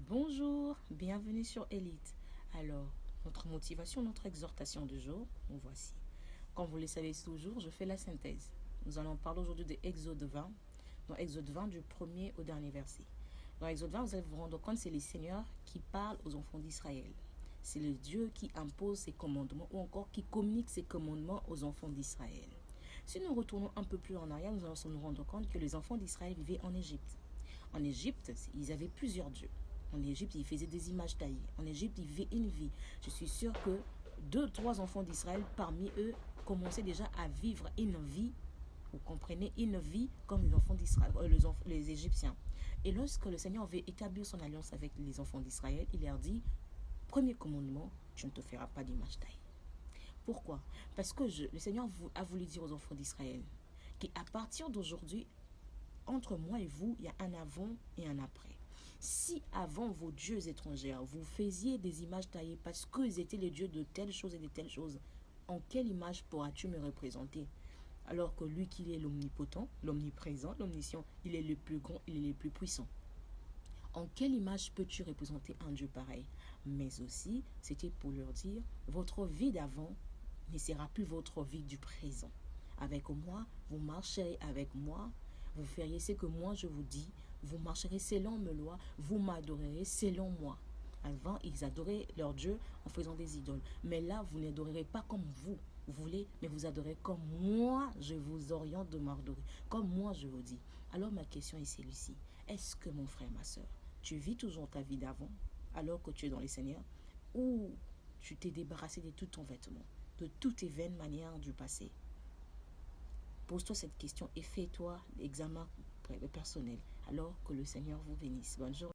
Bonjour, bienvenue sur Elite. Alors, notre motivation, notre exhortation du jour, nous voici. Comme vous le savez toujours, je fais la synthèse. Nous allons parler aujourd'hui de Exode 20, dans Exode 20 du premier au dernier verset. Dans Exode 20, vous allez vous rendre compte, c'est le Seigneur qui parle aux enfants d'Israël. C'est le Dieu qui impose ses commandements ou encore qui communique ses commandements aux enfants d'Israël. Si nous retournons un peu plus en arrière, nous allons nous rendre compte que les enfants d'Israël vivaient en Égypte. En Égypte, ils avaient plusieurs dieux. En Égypte, ils faisaient des images taillées. En Égypte, ils vivaient une vie. Je suis sûre que 2, 3 enfants d'Israël, parmi eux, commençaient déjà à vivre une vie, vous comprenez, une vie comme les enfants d'Israël, les Égyptiens. Et lorsque le Seigneur avait établi son alliance avec les enfants d'Israël, il leur dit, premier commandement, tu ne te feras pas d'image taillée. Pourquoi? Parce que le Seigneur a voulu dire aux enfants d'Israël qu'à partir d'aujourd'hui, entre moi et vous, il y a un avant et un après. Si avant vos dieux étrangers, vous faisiez des images taillées parce qu'ils étaient les dieux de telles choses et de telles choses, en quelle image pourras-tu me représenter? Alors que lui qui est l'omnipotent, l'omniprésent, l'omniscient, il est le plus grand, il est le plus puissant. En quelle image peux-tu représenter un Dieu pareil? Mais aussi, c'était pour leur dire, votre vie d'avant ne sera plus votre vie du présent. Avec moi, vous marcherez avec moi, vous feriez ce que moi je vous dis, vous marcherez selon mes lois, vous m'adorerez selon moi. Avant, ils adoraient leur Dieu en faisant des idoles. Mais là, vous n'adorerez pas comme vous voulez, mais vous adorez comme moi je vous oriente de m'adorer, comme moi je vous dis. Alors ma question est celle-ci. Est-ce que mon frère, ma soeur, tu vis toujours ta vie d'avant, alors que tu es dans les Seigneurs, ou tu t'es débarrassé de tout ton vêtement, de toutes tes vaines manières du passé? Pose-toi cette question et fais-toi l'examen personnel, alors que le Seigneur vous bénisse. Bonne journée.